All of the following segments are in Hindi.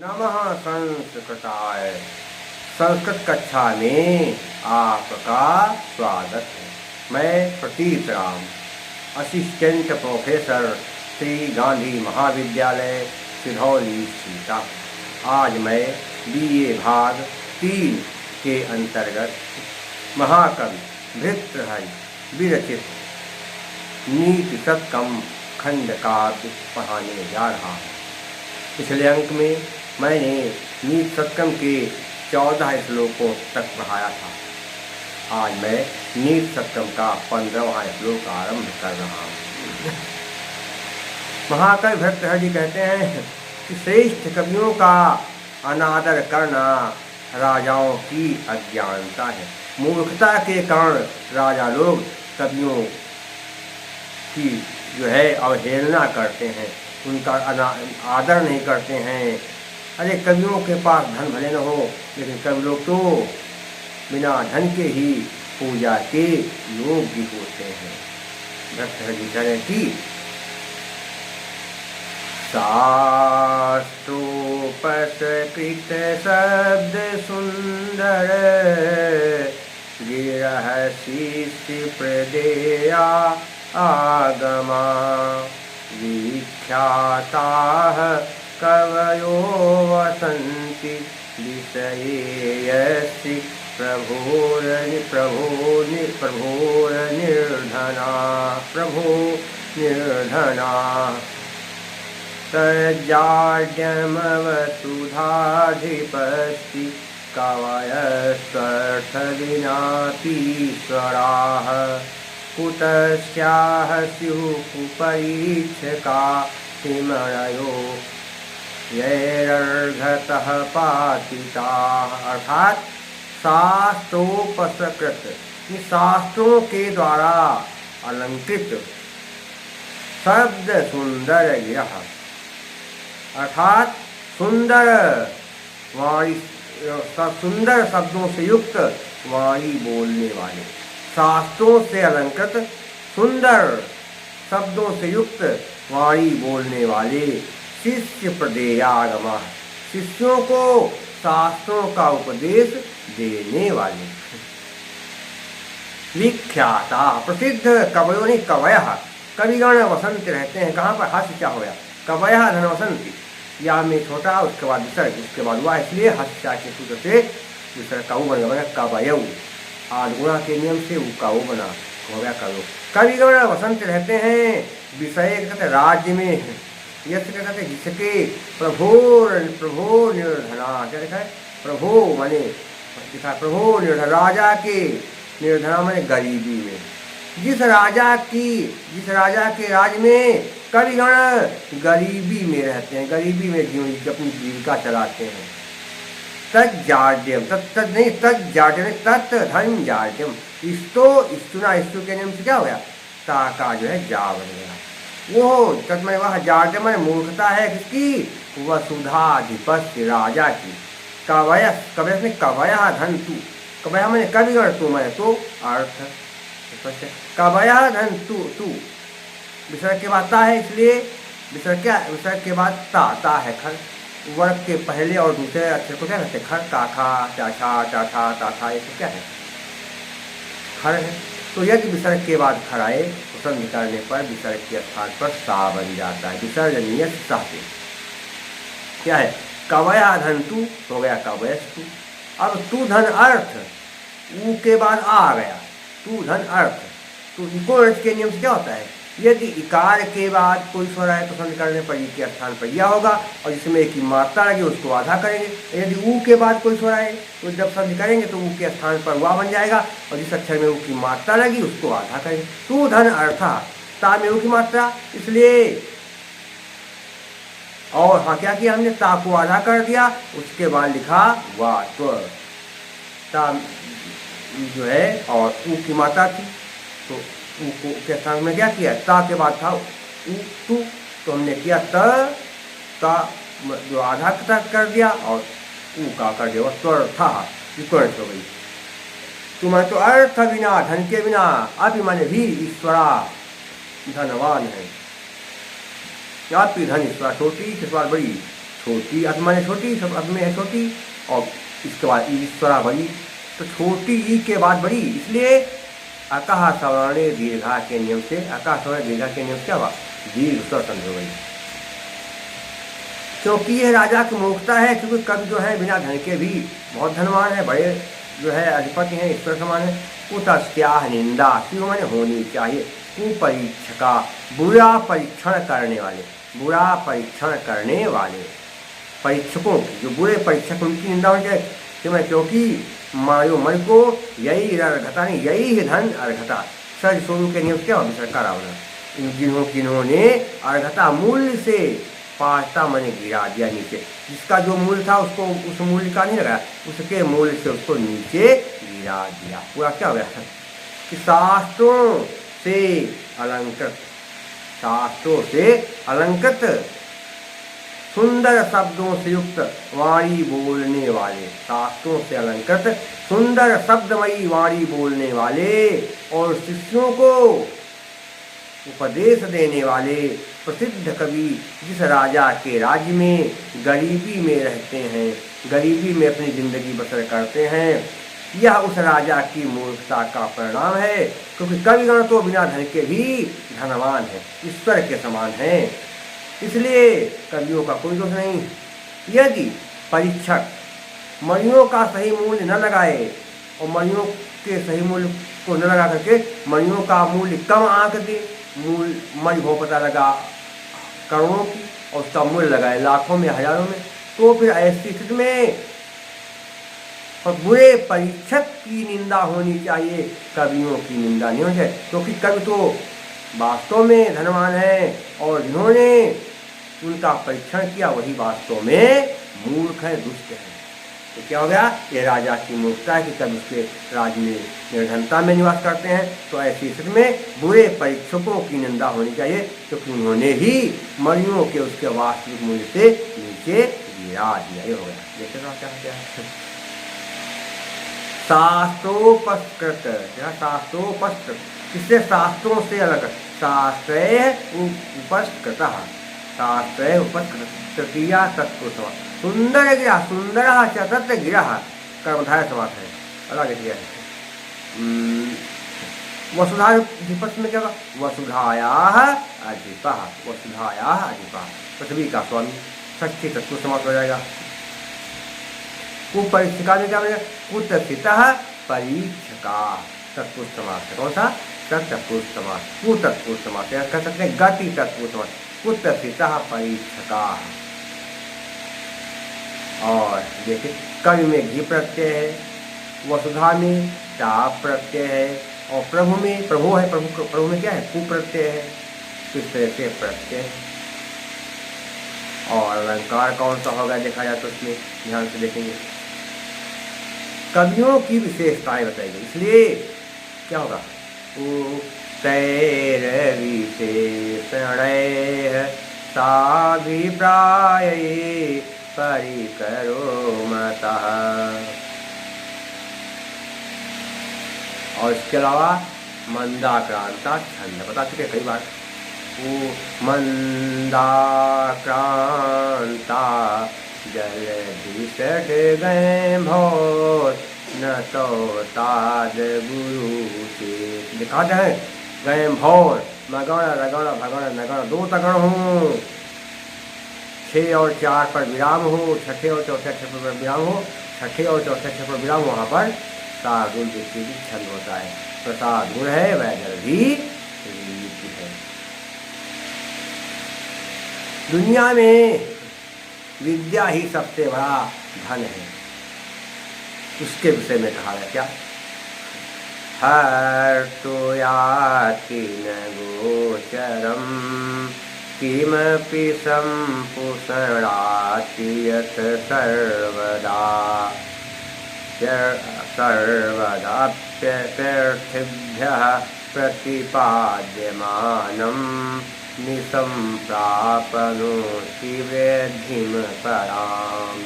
नमः संस्कृताय। संस्कृत कक्षा में आपका स्वागत है। मैं प्रतीत राम, असिस्टेंट प्रोफेसर, श्री गांधी महाविद्यालय, सिधौली सीता। आज मैं BA भाग 3 के अंतर्गत महाकवि भर्तृहरि विरचित नीति शतकम खंड काव्य पढ़ाने जा रहा हूँ। पिछले अंक में मैंने नीति शतकम के 14 श्लोकों तक पढ़ाया था। आज मैं नीति शतकम का 15वां श्लोक आरंभ कर रहा हूँ। महाकवि भर्तृहरि कहते हैं कि श्रेष्ठ कवियों का अनादर करना राजाओं की अज्ञानता है। मूर्खता के कारण राजा लोग कवियों की अवहेलना करते हैं, उनका आदर नहीं करते हैं। अरे कवियों के पास धन भले न हो, लेकिन कवि लोग तो बिना धन के ही पूजा के योग्य होते हैं। भर्तृहरि कह रहे कि शास्त्रोपसकृत शब्द सुंदर गिरह शिष्य प्रदेया आगमा विख्याताः कवयो वसन्ति विषयेऽस्ति प्रभोर्निर्धना तज्जाड्यमवसुधाधिपस्ति कवयस्त्वर्थविनापीश्वराः कुतस्याः स्युः कुपरीक्षका हिमणयो यैरर्घतः पातिताः। अर्थात शास्त्रोपसकृत, शास्त्रों के द्वारा अलंकृत शब्द सुंदर गिरह, अर्थात सुंदर वाणी, सुंदर शब्दों से युक्त वाणी बोलने वाले, शास्त्रों से अलंकृत सुंदर शब्दों से युक्त वाणी बोलने वाले शिष्य प्रदेयागमा, शिष्यों को शास्त्रों का उपदेश देने वाले। विख्याता प्रसिद्ध कवयों ने कवयः, कविगण वसंत रहते हैं। कहाँ पर? हास्य क्या होया, कवयः धन वसंती, या में छोटा उसके बाद विसर्ग, उसके बाद हुआ, इसलिए हास्य के सूत्र से विसर्ग का बना कवयऊ। आदगुणा के नियम से वो का वो बना हो गया कवयो। कविगण वसंत रहते हैं विषय कहते राज्य में, यश कहते जिसके प्रभो निर्धना, क्या लिखा है? प्रभो माने लिखा प्रभो निर्धन, राजा के निर्धना माने गरीबी में। जिस राजा के राज में कविगण गरीबी में रहते हैं, गरीबी में अपनी जीविका चलाते हैं। तज्जाड्यम, तज्जाड्यम तत् धन जाड्यम, इस्तुना इस्तु के नियम से क्या हो गया? ता का जा बन गया। वो तत्मय वह जाड्यम मूर्खता है किसकी? वसुधाधिपस्य, राजा की। कवयस में कवयः धन तू, कवयः मैंने कविगण, तू मैंने तो अर्थ, कवयः धन तू विसर्ग के बाद ता है, इसलिए विसर्ग के बाद ता है। खर वर्ग के पहले और दूसरे अक्षर को क्या कहते हैं? खर, काखा, चाछा, टाठा, ताथा, ये सब क्या है? खर है। तो यदि विसर्ग के बाद खर आए तो संधि करने पर विसर्ग के स्थान पर सा बन जाता है। विसर्जनीय सा से क्या है? कवयः धन तू हो गया कवयस्तु। अब तू धन अर्थ, ऊ के बाद आ गया तू धन अर्थ। तो इको अर्थ के नियम से क्या होता है? यदि इकार के बाद कोई स्वर आए तो संधि करने पर ई के स्थान पर या होगा, और जिसमें एक की मात्रा लगे उसको आधा करेंगे। यदि ऊ के बाद कोई स्वर आए तो जब संधि करेंगे तो ऊ के स्थान पर वा बन जाएगा, और जिस अक्षर में ऊ की मात्रा लगी उसको आधा करेंगे। तू धन अर्था, ता में ऊ की मात्रा, इसलिए और हाँ क्या किया हमने? ता को आधा कर दिया, उसके बाद लिखा वा स्व, ता जो है और ऊ की मात्रा थी तो ऊ को के स्थान में क्या किया? ता के बाद था ऊ तू, तो हमने किया ता जो आधा तक कर दिया और ऊ का कर दिया, स्वर था विकर्ण हो गई। तुम्हें तो अर्थ बिना, धन के बिना, अभिमाने भी ईश्वरा धनवान है। आपकी धन इस बार छोटी, इस बार बड़ी, छोटी आत्मा ने छोटी, सब आत्मा है छोटी, और इसके बाद ईश्वरा बड़ी, तो छोटी ई के बाद बड़ी, इसलिए अकह सवर्णे दीर्घा के नियम से, अकह सवर्ण दीर्घा के नियम से क्या हुआ, दीर्घ स्वर संधि हो गई। क्योंकि यह राजा की मूर्खता है, क्योंकि कवि जो है बिना धन के भी बहुत धनवान है, बड़े जो है अधिपति हैं, ईश्वर समान है। कुतस्त्या निंदा, क्यों मैंने होनी चाहिए, कुपरीक्षका, बुरा परीक्षण करने वाले, बुरा परीक्षण करने वाले परीक्षकों की, जो बुरे परीक्षक उनकी निंदा होनी चाहिए। क्योंकि मायो मन को यही अर्घता नहीं, यही है धन अर्घता। सज सोनू के नियम क्या हो, सरकार आवना, जिन्होंने अर्घता मूल्य से पास्ता मैंने गिरा दिया नीचे, जिसका जो मूल्य था उसको उस मूल्य का नहीं लगाया, उसके मूल्य से उसको नीचे गिरा दिया। पूरा क्या हो गया कि शास्त्रों से अलंकृत, शास्त्रों से अलंकृत सुंदर शब्दों से युक्त वाणी बोलने वाले, शास्त्रों से अलंकृत सुंदर शब्दमयी वाणी बोलने वाले और शिष्यों को उपदेश देने वाले प्रसिद्ध कवि जिस राजा के राज्य में गरीबी में रहते हैं, गरीबी में अपनी जिंदगी बसर करते हैं, यह उस राजा की मूर्खता का परिणाम है। क्योंकि कविगण तो बिना धन के भी धनवान है, ईश्वर के समान हैं, इसलिए कवियों का कोई दोष नहीं। यदि परीक्षक मणियों का सही मूल्य न लगाए और मणियों के सही मूल्य को न लगा करके मणियों का मूल्य कम आंक दे, मूल मणि हो पता लगा करोड़ों की और उसका मूल्य लगाए लाखों में हजारों में, तो फिर ऐसी स्थिति में बुरे परीक्षक की निंदा होनी चाहिए, कवियों की निंदा नहीं होनी चाहिए। क्योंकि कवि तो वास्तव में धनवान है और जिन्होंने उनका परीक्षण किया वही वास्तव में मूर्ख है, दुष्ट है। तो क्या हो गया, ये राजा की मूर्खता है कि कभी उसके राज्य में निर्धनता में निवास करते हैं। तो ऐसी स्थिति में बुरे परीक्षकों की निंदा होनी चाहिए, क्योंकि उन्होंने ही मणियों के उसके वास्तविक मूल्य से नीचे गिरा दिया। ये हो गया, देखते क्या शास्त्रोपस्कृत, शास्त्रोपस्कृत, इससे शास्त्रों से अलग, शास्त्रे उपस्कृत, शास्त्रे उपस्कृत, तृतीया तत्पुरुष, सुंदर गिरा, सुंदर चतुर्थ गिरा, कर्मधारय समास है, अलग है। वसुधाधिपत में क्या होगा, वसुधाया अधिपा, वसुधाया अधिपा, पृथ्वी का स्वामी, षष्ठी तत्पुरुष समास हो जाएगा। कुपरीक्षिका में क्या बनेगा, कुतस्थितः परीक्षका, तत्पुरुष समास है। कौन सा, तत्पुरुष समास, कुतत्पुरुष समास कह सकते हैं, गति तत्पुरुष समास, कुतस्थितः परीक्षका। और देखिए कवि में घी प्रत्यय है, वसुधा में ताप प्रत्यय है, और प्रभु में प्रभु है, प्रभु में क्या है, कुप्रत्यय है। इस तरह से प्रत्यय। और अलंकार कौन सा होगा देखा जाए तो उसमें ध्यान से देखेंगे, कवियों की विशेषताएं बताई गई, इसलिए क्या होगा, तैर विशेषण साभिप्राय परिकरो मतः। और इसके अलावा मंदाक्रांता छंद बता चुके कई बार, मंदाक्रांता जलधि सट गए भोर, न तो ताद गुरु के दिखाते हैं, गए भोर, मगण रगण भगण नगण, दो तगण हूँ, 6 और 4 पर विराम हो, छठे और चौथे अक्षर पर विराम हो, छठे और चौथे अक्षर पर विराम, वहाँ पर सागुण व्यक्ति भी छंद होता है। प्रसाद गुण है, वह जल्दी है। दुनिया में विद्या ही सबसे बड़ा धन है, उसके विषय में कहा है क्या, हर तो याति न गोचरम किमपि संपुषणाति यत् सर्वदा, सर्वदाप्यर्थेभ्यः प्रतिपाद्यमानं निसंप्रापनोति वृद्धिं परां,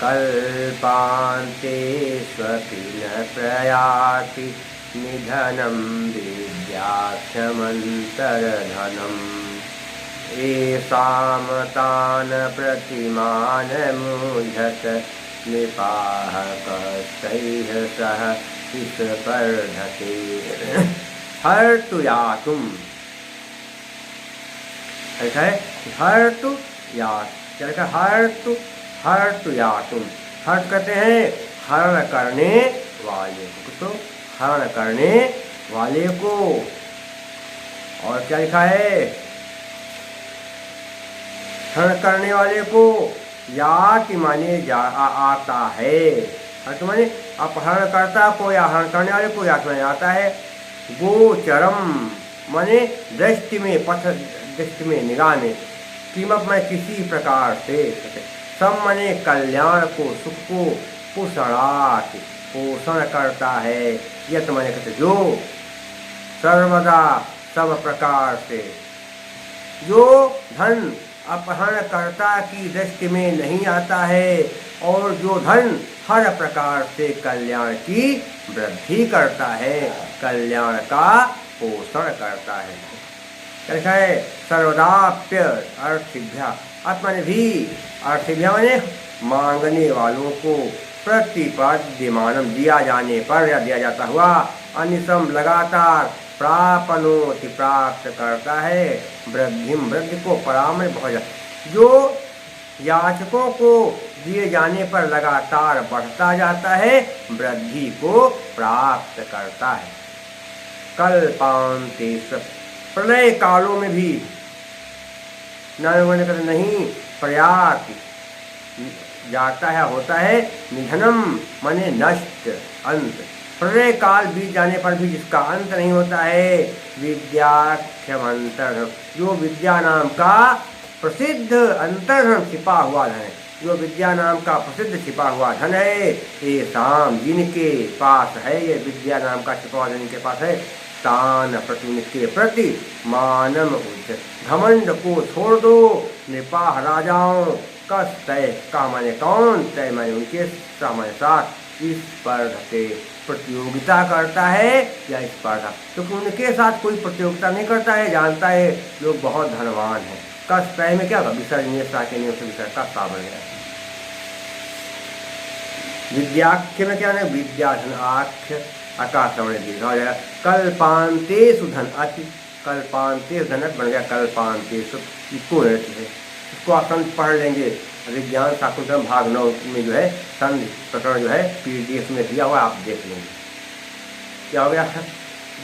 कल्पान्तेष्वपि न प्रयाति निधनं विद्याख्यमन्तर्धनम्। येषां तान् प्रतिमान मूढत निपाह कस्तैः सह स्पर्धते। हर्तु यातुम, ऐसा है हर्तु यात, क्या लिखा हर्तु, हर्तु यातुम। हर्त कहते हैं हरण करने वाले को, तो हरण करने वाले को। और क्या लिखा है हरण करने वाले को, याति माने आता है, हर्त माने अपहरणकर्ता को या हरण करने वाले को याति माने आता है। गोचरम माने दृष्टि में, पथ दृष्टि में, निगाह में। कीमत में किसी प्रकार से। सम माने कल्याण को, सुख को। पुषणात् पोषण करता है। यत माने कहते जो, सर्वदा सब प्रकार से। जो धन अपहरणकर्ता की दृष्टि में नहीं आता है और जो धन हर प्रकार से कल्याण की वृद्धि करता है, कल्याण का पोषण करता है। कैसा है सर्वदाप्य अर्थिभ्य, आत्मनिधि अर्थिभ्य माने मांगने वालों को, प्रतिपद्यमानम दिया जाने पर या दिया जाता हुआ, अनिसम लगातार, प्रापनोति प्राप्त करता है, वृद्धिम वृद्धि को, परामर्श बहुत जो याचकों को दिए जाने पर लगातार बढ़ता जाता है, वृद्धि को प्राप्त करता है। कल्पांतेश प्रलय कालों में भी नहीं प्रयात जाता है, होता है। निधनम माने नष्ट, अंत। प्रलय काल बीत जाने पर भी जिसका अंत नहीं होता है। विद्याख्यमंतर, जो विद्या नाम का प्रसिद्ध अंतर्धन छिपा हुआ धन है, जो विद्या नाम का प्रसिद्ध छिपा हुआ धन है। ये शाम जिनके पास है, ये विद्या नाम का छिपा हुआ जिनके पास है, तान प्रति, उनके प्रति मानम उच्च, घमंड को छोड़ दो। निपाह राजाओं कस तय, का माने कौन, तय माने उनके, सामान्य साथ इस स्पर्धते प्रतियोगिता करता है या स्पर्धा, क्योंकि उनके साथ कोई प्रतियोगिता नहीं करता है, जानता है लोग बहुत धनवान हैं। कस तय में क्या होगा, विसर्जनीयता के नियम से विसर्ग का सा बन गया। विद्याख्य में क्या है, विद्याधन आख्य आकाश में दीर्घा हो जाएगा। कल्पांतेषु धन अति, कल्पांतेषु धन बन गया कल्पांतेषु, इसको है। इसको आप संत पढ़ लेंगे, विज्ञान शाकुंतलम भाग 9 में जो है संधि प्रकरण जो है PDF में दिया हुआ, आप देख लेंगे। क्या हो गया,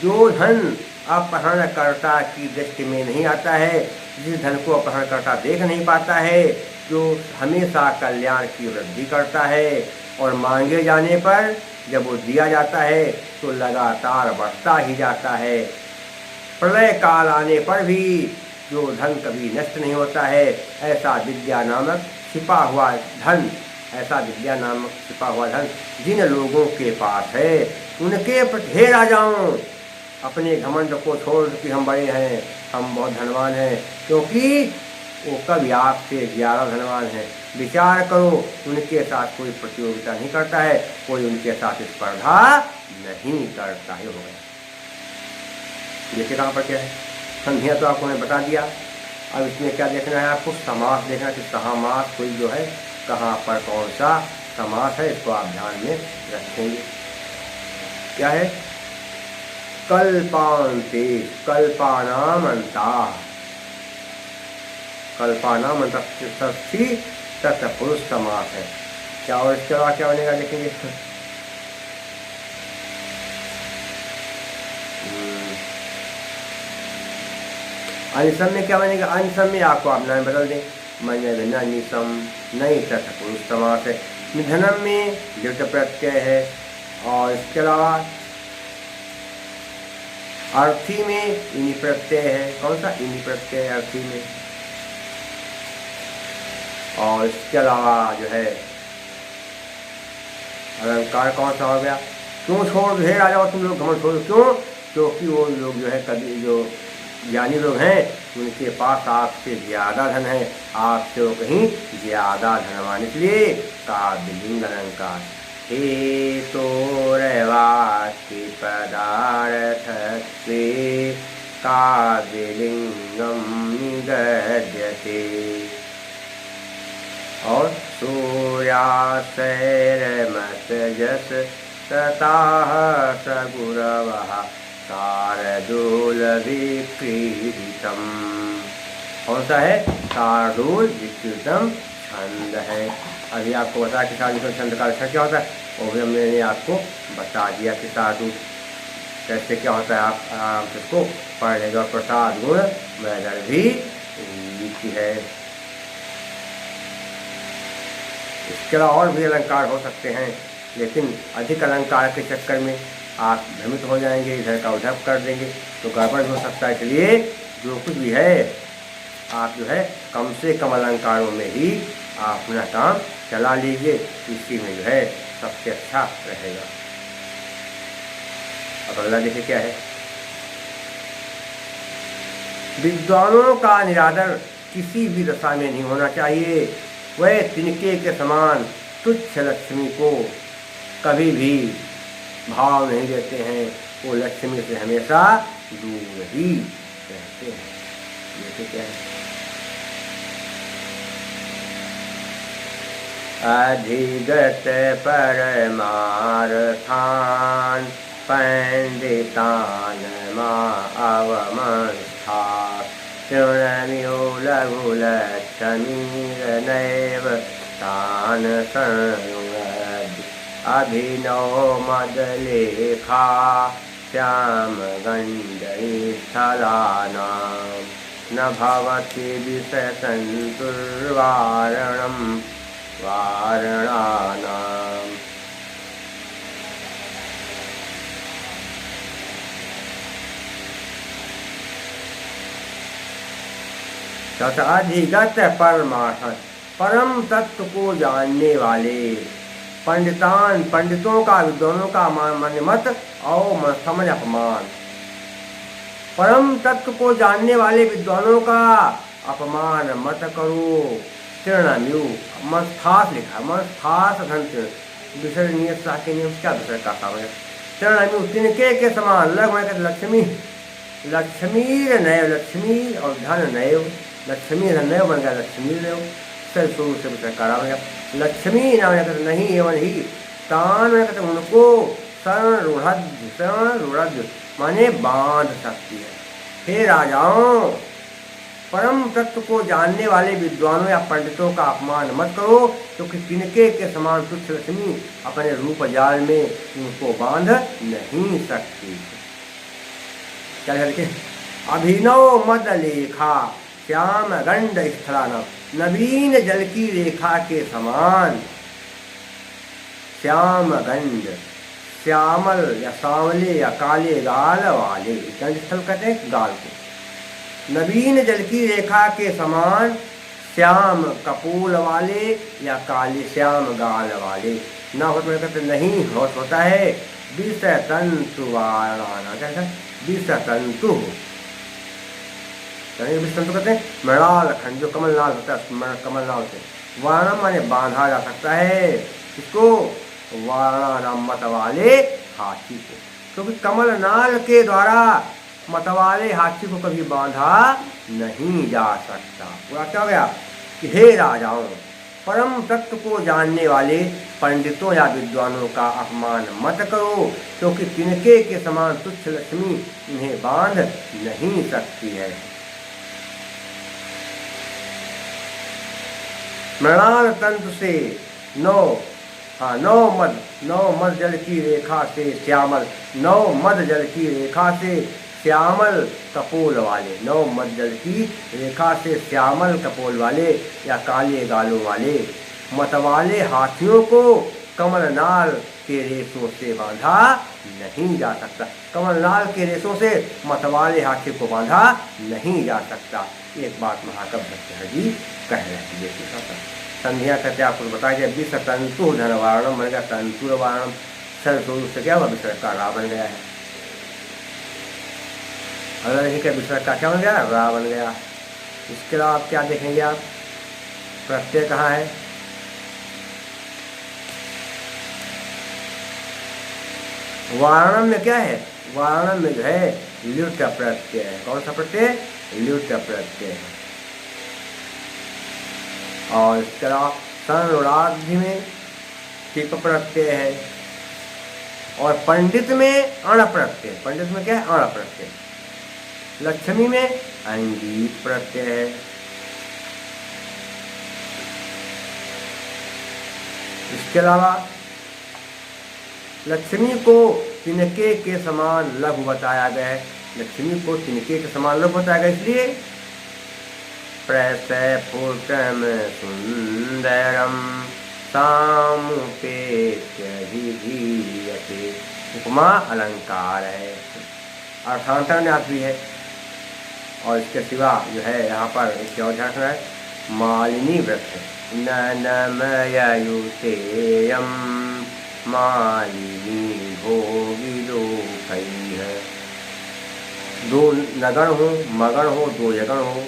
जो धन अपहरणकर्ता की दृष्टि में नहीं आता है, जिस धन को अपहरणकर्ता देख नहीं पाता है, जो हमेशा कल्याण की वृद्धि करता है और मांगे जाने पर जब वो दिया जाता है तो लगातार बढ़ता ही जाता है। प्रलय काल आने पर भी जो धन कभी नष्ट नहीं होता है, ऐसा विद्या नामक छिपा हुआ धन, ऐसा विद्या नामक छिपा हुआ धन जिन लोगों के पास है, उनके प्रति हे राजाओं, अपने घमंड को छोड़ कि हम बड़े हैं, हम बहुत धनवान हैं, क्योंकि वो कभी आपसे ज़्यादा धनवान है। विचार करो, उनके साथ कोई प्रतियोगिता नहीं करता है, कोई उनके साथ स्पर्धा नहीं करता है। हो गया, देखिए कहाँ पर क्या है, संधियाँ तो आपको मैं बता दिया। अब इसमें क्या देखना है आपको, समास देखना कि समास कोई जो है कहाँ पर कौन सा समास है, इसको आप ध्यान में रखेंगे। क्या है, कल्पांते, कल्पानाम अंताः, कल्पानाम अंतः तथा पुरुष समास है। क्या और इसके अलावा क्या बनेगा देखेंगे। अनिसम में क्या बनेगा, अनिसम में आपको आप नाम बदल दें, मन निसम नहीं तथा पुरुष समास है। निधनम में लिट प्रत्यय है, और इसके अलावा अर्थी में इनी प्रत्यय है। कौन सा, इनी प्रत्यय अर्थी में। और इसके अलावा जो है अलंकार कौन सा हो गया, क्यों छोड़ दो हे राजा तुम लोग घमंड छोड़ो, क्यों, क्योंकि वो लोग जो है कभी जो ज्ञानी लोग हैं उनके पास आपसे ज़्यादा धन है, आपसे वो कहीं ज़्यादा धनवान, इसलिए काव्यलिंग अलंकार। हे तो रवाति पदार्थ से काव्यलिंगम निगद्यते। और सूर्यासैरमतजस तताः सगुरवः शार्दूलविक्रीडितम्। कौन सा है? शार्दूल विक्रीडितम छंद है। अभी आपको बता कि शार्दूल छंद का लक्षण क्या होता है, वो भी मैंने आपको बता दिया कि शार्दूल कैसे क्या होता है। आप इसको पढ़ लेंगे। और प्रसाद गुण वैदर भी लिखी है। इसके अलावा और भी अलंकार हो सकते हैं, लेकिन अधिक अलंकार के चक्कर में आप भ्रमित हो जाएंगे, इधर का उधर कर देंगे तो गड़बड़ हो सकता है। इसलिए जो कुछ भी है आप जो है कम से कम अलंकारों में ही आप अपना काम चला लीजिए, इसी में जो है सबसे अच्छा रहेगा। अब अगला देखिए क्या है। विद्वानों का निरादर किसी भी दशा में नहीं होना चाहिए। वह तिनके के समान तुच्छ लक्ष्मी को कभी भी भाव नहीं देते हैं। वो लक्ष्मी से हमेशा दूर ही रहते हैं। देखिए क्या है। अधिगत परमार्थान पंडितान अवमंस्था तृणमियो लघुलक्ष्मीरनैव तान् संयुनद् अभिनव मदलेखा श्यामगण्डस्थलानां न भवति विषयसन्तुर्वारणं वारणानाम्। अधिगत परमार्थ परम तत्व को जानने वाले पंडितान पंडितों का विद्वानों का मन मत और समझ अपमान। परम तत्व को जानने वाले विद्वानों का अपमान मत करो। तृणम्यु मस्थास लिखा, मस्थास धन विसर्ग नियत के नियम क्या विसर्ग का काम है। तृणम्यु तिनके के समान लग लक्ष्मी लक्ष्मीर नैव लक्ष्मी और धन नैव लक्ष्मी धन नैव बन गया लक्ष्मी नैव सर शुरू से विसर्ग करा हो गया। लक्ष्मी नाम नहीं एवं ही तान उनको शरण रूढ़ माने बांध सकती है। हे राजाओं, परम तत्व को जानने वाले विद्वानों या पंडितों का अपमान मत करो, क्योंकि तिनके के समान तुच्छ लक्ष्मी अपने रूप जाल में उनको बांध नहीं सकती। क्या लिखे? अभिनव मद लेखा श्याम गंड स्थलाना, नवीन जल की रेखा के समान श्याम गंड, श्यामल या सांवले या काले गाल वाले, गंड स्थल कहते हैं गाल को। नवीन जल की रेखा के समान श्याम कपूल वाले या काले श्याम गाल वाले। ना होता कहते नहीं होता है विष तंतु वाराना, कहते हैं विष तंतु। विष तंतु कहते हैं मृणाल खंड, जो कमल नाल होता है कमल नाल से वारणा माने बांधा जा सकता है। इसको वारणा नाम मत वाले हाथी को, क्योंकि कमल नाल के द्वारा मतवाले हाथी को कभी बांधा नहीं जा सकता। पूरा क्या हो गया कि हे राजाओं, परम तत्व को जानने वाले पंडितों या विद्वानों का अपमान मत करो, क्योंकि तिनके के समान तुच्छ लक्ष्मी इन्हें बांध नहीं सकती है। मृणाल तंत्र से नौ मद जल की रेखा से श्यामल, नौ मद जल की रेखा से श्यामल कपोल वाले, नौ मद जल की रेखा से श्यामल कपोल वाले या काले गालों वाले मतवाले हाथियों को कमलनाल के रेशों से बांधा नहीं जा सकता। कमलनाल के रेशों से मतवाले हाथी को बांधा नहीं जा सकता। एक बात महाकवि भट्टाचार्य जी कह रहे हैं। संध्या कहते आपको बताया विष तंतु धनवारणम बन गया तंतुर वारणम, सरस्वरू से क्या हुआ विसर्ग का रा बन गया है। अगर देखिए विसर्ग का क्या बन गया, रा बन गया। इसके अलावा आप क्या देखेंगे, आप प्रत्यय कहाँ है, वारणम में क्या है, वारणम में जो है ल्युट प्रत्यय है। कौन सा प्रत्यय? ल्युट प्रत्यय है। और इसके अलावा संराध्य में टिप प्रत्यय है। और पंडित में अण प्रत्यय। पंडित में क्या है? अण प्रत्यय। लक्ष्मी में अंगीत प्रत्यय है। इसके अलावा लक्ष्मी को तिनके के समान लघु बताया गया है। लक्ष्मी को तिनके के समान लघु बताया गया, इसलिए प्रसफुटम सुंदरम सामुपेत्य विधीयते। उपमा अलंकार है, अर्थांतर न्यास भी है। और इसके सिवा जो है यहाँ पर एक और ध्यान है, मालिनी व्रत है। ननमयुतेयम मालिनी भोगिलोकैः। दो नगण हो, मगण हो, दो यगण हो,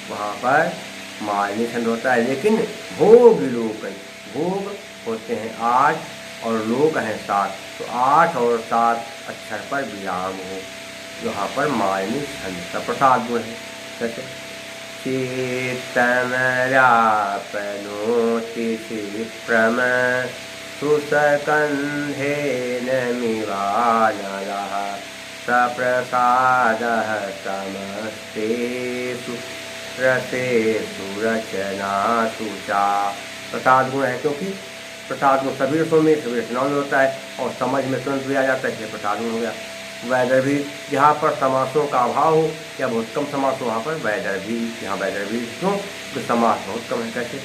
वहाँ पर मालिनी छंद होता है। लेकिन भोग लोक, भोग होते हैं 8 और लोक हैं 7, तो 8 और 7 अक्षर पर विराम हो, यहाँ पर मालिनी छंद का प्रसाद गुण है। जैसे चित्तमरापनोति क्षिप्रम सुसकन्धेन मिवानलः सप्रसादः समस्तेषु रसेषु रचनासु चा। प्रसाद गुण है, क्योंकि प्रसाद गुण सभी रसों में, सभी रचनाओं में होता है और समझ में तुरंत भी आ जाता है, इसलिए प्रसाद गुण हो गया। वैदर्भी, जहाँ पर समासों का अभाव हो या बहुत कम समास हो, वहाँ पर वैदर्भी। यहाँ वैदर्भी क्यों? तो समास बहुत कम है। कैसे?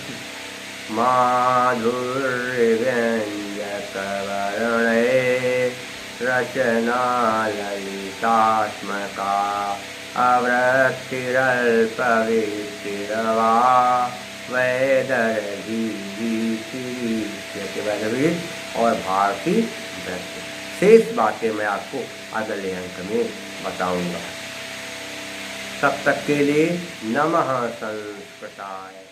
माधुर्यव्यंजकवर्णे रचना ललितात्मका अवृत्तिरल्पवित्तिरवा वैदर्भी वैदर्भी और भारती वृत्ति। शेष बातें मैं आपको अगले अंक में बताऊंगा। तब तक के लिए नमः संस्कृताय।